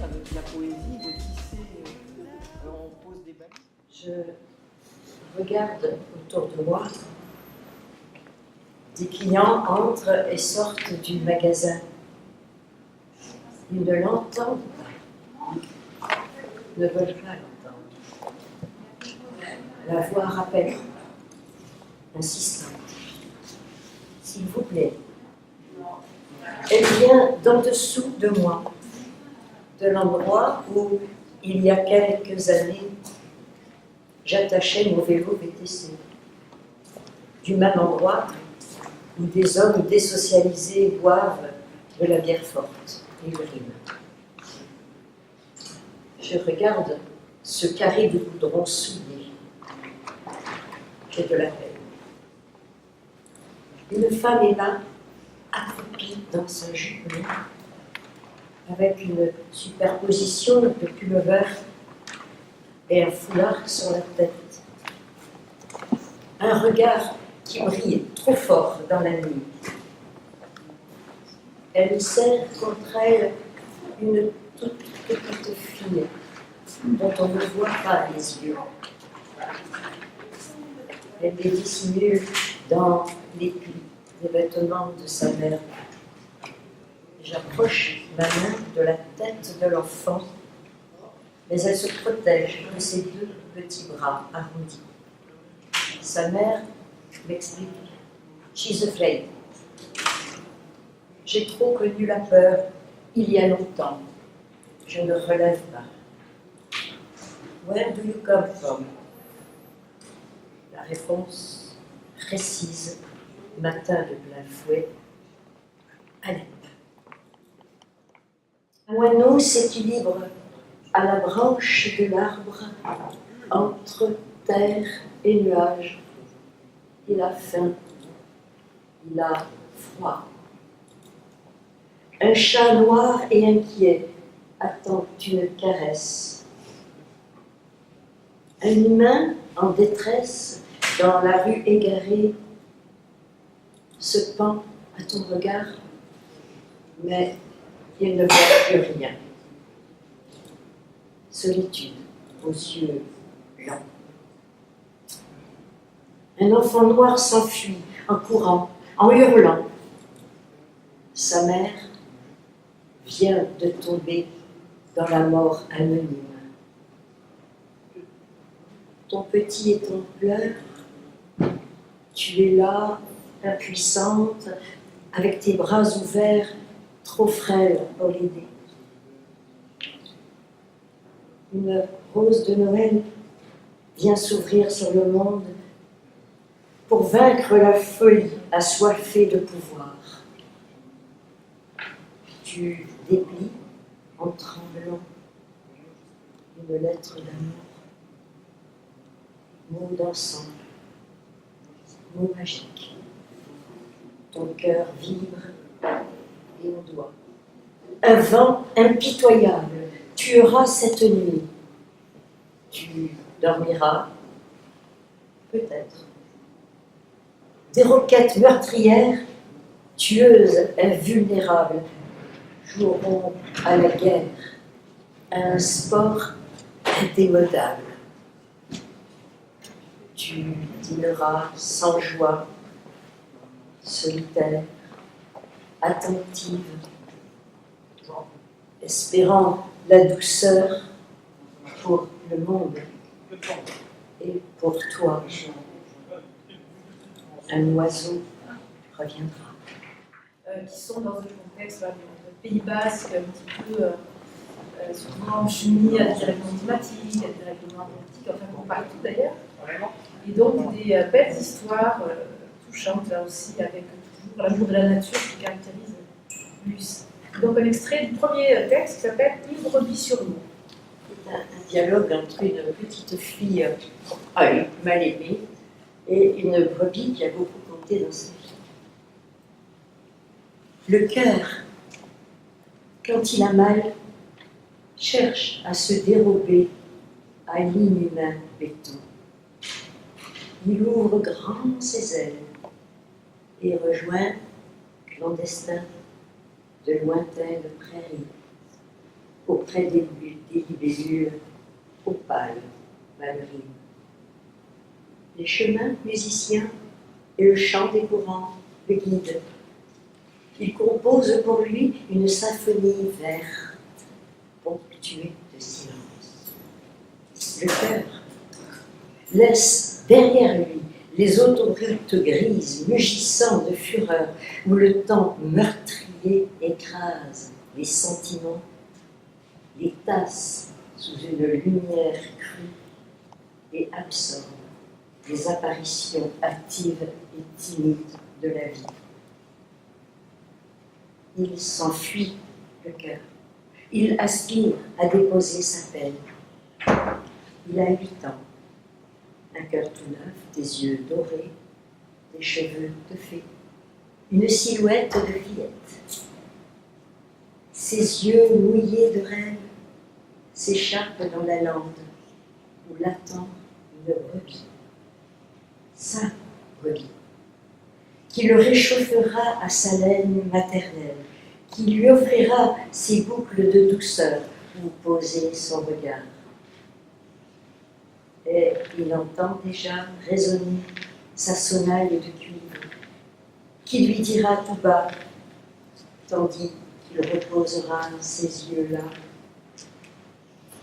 avec la poésie, de tisser, on pose des balises. Je regarde autour de moi. Des clients entrent et sortent du magasin. Ils ne l'entendent pas, ne veulent pas l'entendre. La voix rappelle, insistante. S'il vous plaît. Elle vient d'en dessous de moi, de l'endroit où, il y a quelques années, j'attachais mon vélo VTC. Du même endroit où des hommes désocialisés boivent de la bière forte et urinent. Je regarde ce carré de goudron souillé. J'ai de la peine. Une femme est là, accroupie dans sa jupe noire, avec une superposition de pullover et un foulard sur la tête. Un regard qui brille trop fort dans la nuit. Elle serre contre elle une toute petite fille dont on ne voit pas les yeux. Elle les dissimule dans les plis des vêtements de sa mère. J'approche ma main de la tête de l'enfant, mais elle se protège de ses deux petits bras arrondis. Sa mère m'explique « She's afraid ». J'ai trop connu la peur il y a longtemps. Je ne relève pas. « Where do you come from ?» La réponse précise m'atteint de plein fouet. Alep. Un moineau s'équilibre à la branche de l'arbre entre terre et nuages. Il a faim, il a froid. Un chat noir et inquiet attend une caresse. Un humain en détresse dans la rue égarée se pend à ton regard, mais il ne voit plus rien. Solitude aux yeux blancs. Un enfant noir s'enfuit en courant, en hurlant. Sa mère vient de tomber dans la mort anonyme. Ton petit est en pleurs. Tu es là, impuissante, avec tes bras ouverts, trop frêle pour l'aider. Une rose de Noël vient s'ouvrir sur le monde pour vaincre la folie assoiffée de pouvoir. Tu déplies en tremblant une lettre d'amour, mots d'ensemble, mots magiques. Ton cœur vibre et on doit. Un vent impitoyable tuera cette nuit. Tu dormiras, peut-être. Des roquettes meurtrières, tueuses, invulnérables, joueront à la guerre, un sport indémodable. Tu dîneras sans joie, solitaire, attentive, espérant la douceur pour le monde et pour toi. Un oiseau reviendra. Qui sont dans un contexte du Pays Basque, un petit peu souvent soumis à des dérèglements climatiques, à des dérèglements politiques, enfin comme partout d'ailleurs. Et donc des belles histoires touchantes là aussi, avec toujours l'amour de la nature qui caractérise Luce. Donc un extrait du premier texte qui s'appelle Une brebis sur l'eau. C'est un dialogue entre une petite fille mal aimée et une brebis qui a beaucoup compté dans sa vie. Le cœur, quand il a mal, cherche à se dérober à l'inhumain béton. Il ouvre grand ses ailes et rejoint, clandestin, de lointaines prairies. auprès des libellules opales, ballerines. Les chemins musiciens et le chant des courants le guident. Il compose pour lui une symphonie verte, ponctuée de silence. Le cœur laisse derrière lui les autoroutes grises, mugissant de fureur, où le temps meurtrier écrase les sentiments, les tasse sous une lumière crue et absorbe les apparitions actives et timides de la vie. Il s'enfuit le cœur. Il aspire à déposer sa peine. Il a 8 ans. Un cœur tout neuf, des yeux dorés, des cheveux de fée, une silhouette de fillette. Ses yeux mouillés de rêve s'échappent dans la lande où l'attend une brebis, sa brebis, qui le réchauffera à sa laine maternelle, qui lui offrira ses boucles de douceur où poser son regard. Et il entend déjà résonner sa sonale de cuivre, qui lui dira tout bas, tandis qu'il reposera ses yeux là.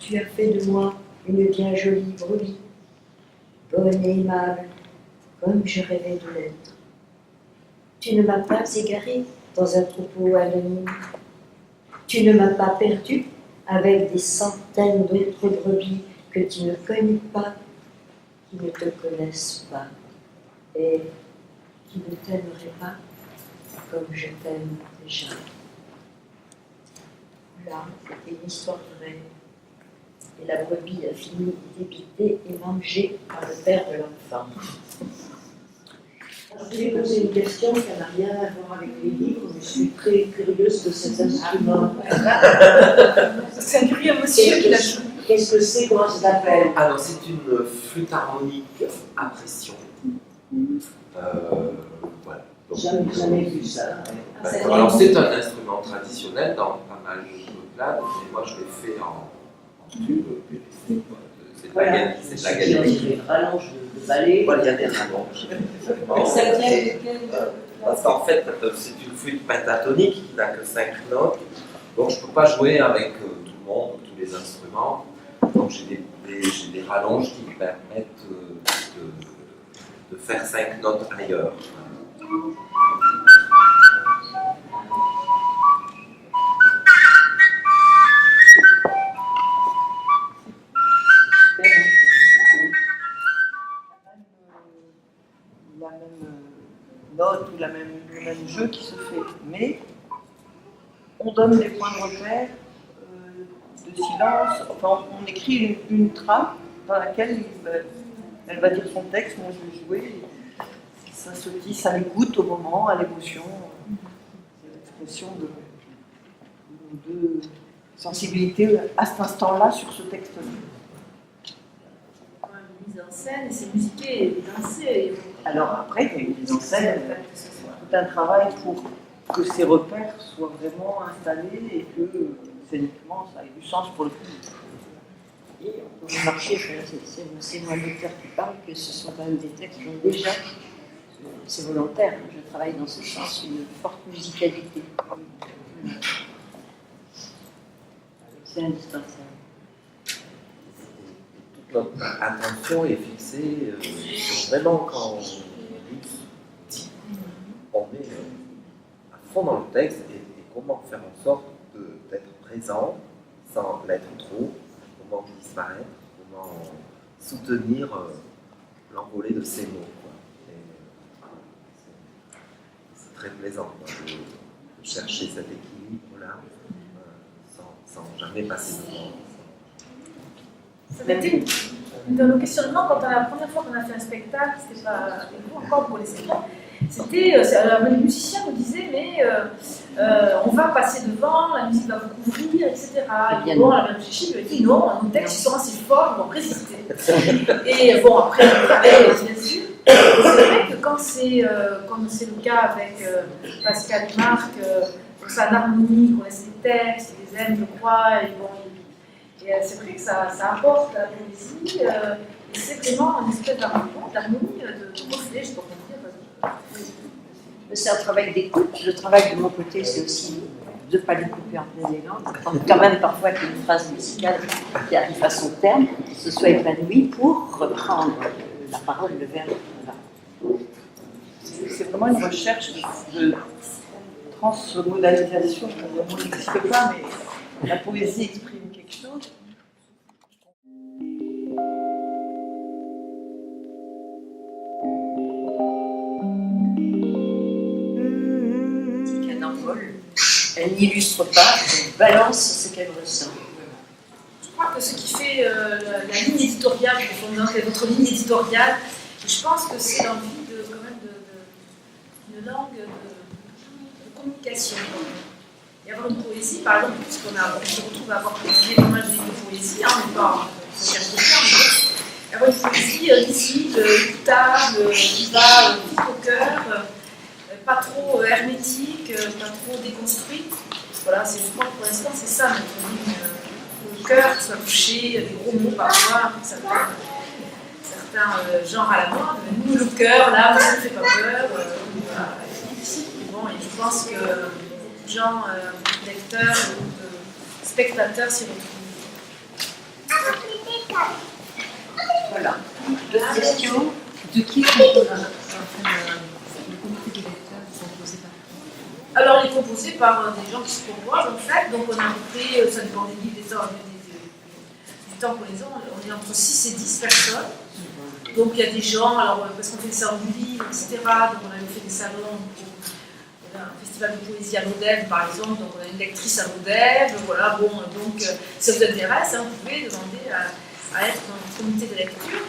Tu as fait de moi une bien jolie brebis, bonne et aimable, comme je rêvais de l'être. Tu ne m'as pas égarée dans un troupeau anonyme. Tu ne m'as pas perdue avec des centaines d'autres brebis que tu ne connais pas, qui ne te connaissent pas et qui ne t'aimeraient pas comme je t'aime déjà. Là, c'était une histoire vraie. Et la brebis a fini débitée et mangée par le père de l'enfant. Je vais poser une question qui n'a rien à voir avec les livres, mais je suis très curieuse de cet instrument. C'est un curieux monsieur qui l'a joué. Qu'est-ce que c'est? Comment ça s'appelle? Alors, c'est une flûte harmonique à pression. Voilà. Donc, Jamais vu ça. alors, c'est un instrument traditionnel dans pas mal de plats, mais moi je l'ai fait en tube. C'est de la galerie. C'est de la Il y a galerie. des rallonges de ballet. Voilà, il y a des rallonges. Parce qu'en fait, c'est une flûte pentatonique qui n'a que 5 notes. Donc, je ne peux pas jouer avec tout le monde, tous les instruments. Donc, j'ai des rallonges qui me permettent de faire 5 notes ailleurs. La même note ou le même jeu qui se fait, mais on donne des points de repère de silence, enfin on écrit une trame dans laquelle elle va dire son texte, moi je vais jouer, ça se dit, ça l'écoute au moment, à l'émotion, c'est l'expression de sensibilité à cet instant-là sur ce texte-là. Une mise en scène, et c'est musiqué et dansé. Alors après, il y a une mise en scène, tout un travail pour que ces repères soient vraiment installés et que scéniquement ça ait du sens pour le public. Et on peut remarquer, c'est moi l'auteur qui parle, que ce sont quand même des textes qui ont déjà, c'est volontaire, je travaille dans ce sens, une forte musicalité. C'est indispensable. Toute notre attention est fixée sur vraiment quand on dit, on est à fond dans le texte et comment faire en sorte d'être présent sans l'être trop, comment disparaître, comment soutenir l'envolée de ces mots. Quoi. C'est très plaisant quoi, de chercher cet équilibre-là sans jamais passer devant. Ça a été une de nos questionnements quand la première fois qu'on a fait un spectacle, c'était pas avec vous encore pour les écrans, c'était, les musiciens nous disaient, mais on va passer devant, la musique va vous couvrir, etc. Et bon, la réfléchi, il a dit non, nos textes ils sont assez forts, ils vont résister. Et bon, après, on travaille bien sûr. Et c'est vrai que quand c'est comme c'est le cas avec Pascal et Marc, Donc c'est en harmonie, qu'on laisse les textes, ils les aiment, je crois, et bon, c'est vrai que ça apporte à la poésie, et c'est vraiment une espèce d'harmonie, de reflet, je sais pas comment dire. C'est un travail d'écoute. Le travail de mon côté, c'est aussi de ne pas lui couper en plein élan. Quand même parfois qu'une phrase musicale qui arrive à son terme, que ce soit épanoui pour reprendre la parole, le verbe. Voilà. C'est vraiment une recherche de transmodalisation. Le mot n'existe pas, mais la poésie exprime quelque chose. Qu'elle envole, elle n'illustre pas, elle balance ce qu'elle ressent. Je crois que ce qui fait la ligne éditoriale, votre ligne éditoriale, je pense que c'est l'envie quand même d'une langue de communication. Et avoir une poésie, par exemple, puisqu'on se retrouve à avoir publié pas mal de livres de poésie, on n'est pas en avoir une poésie lisible, écoutable, qui va vite au cœur, pas trop hermétique, pas trop déconstruite. Voilà, je crois que pour l'instant, c'est ça notre ligne. Le cœur soit touché, des gros mots parfois, certains genres à la mode. Nous, le cœur, là, ça ne fait pas peur. Bon, et je pense que beaucoup de gens, lecteurs, spectateurs s'y retrouvent. Voilà. D'autres questions? De qui est composé le comité des lecteurs est composé par qui? Alors, il est composé par des gens qui se proposent, en fait. Donc, on a à peu près, ça dépend des livres, du temps qu'on les a, on est entre 6 et 10 personnes. Donc, il y a des gens, alors, parce qu'on fait des salons du livre, etc. Donc, on avait fait des salons, on a un festival de poésie à l'Odève, par exemple. Donc, on a une lectrice à l'Odève. Voilà, bon, donc, si ça vous intéresse, vous pouvez demander à être dans le comité de lecture.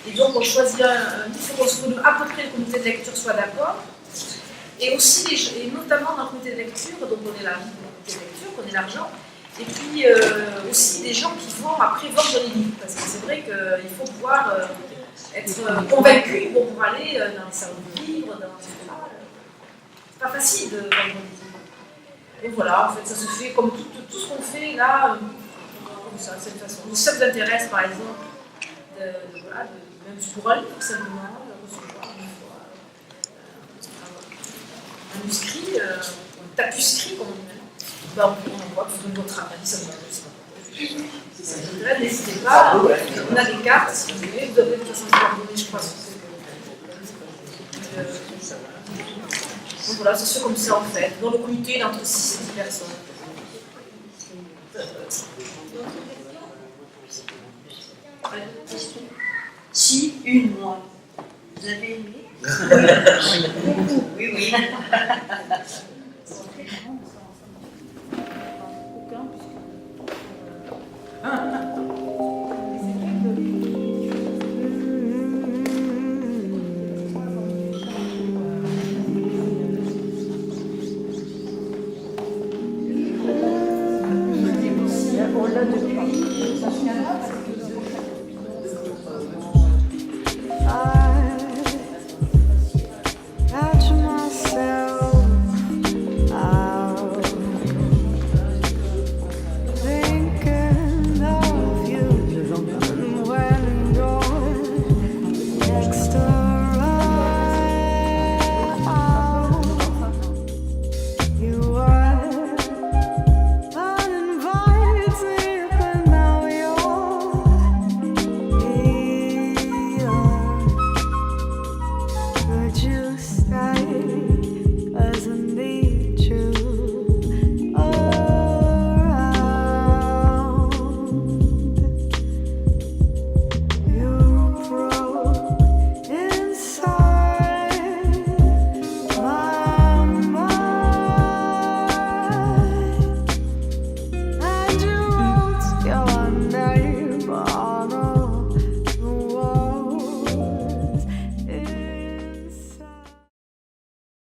Et donc, on choisit un livre, il faut qu'à peu près le comité de lecture soit d'accord. Et aussi, et notamment dans le comité de lecture, donc on est là, le comité de lecture, on est l'argent, et puis aussi des gens qui vont après vendre les livres, parce que c'est vrai qu'il faut pouvoir être convaincu pour aller dans les salons de livres, c'est pas facile de vendre des livres. Et voilà, en fait, ça se fait comme tout ce qu'on fait là, comme ça, de cette façon. Si ça vous intéresse, par exemple, même pour un livre, simplement, recevoir une fois. Manuscrit, tapuscrit, comme on dit. Ben, on envoie, vous donnez votre avis, ça vous intéresse. N'hésitez pas, on a des cartes, si vous voulez, vous avez de toute façon des coordonnées, je crois. Donc voilà, c'est sûr comme ça en fait. Dans le comité, il y a entre 6 et 10 personnes. Si, une, moi. Vous avez aimé? Oui, oui. Aucun, puisque...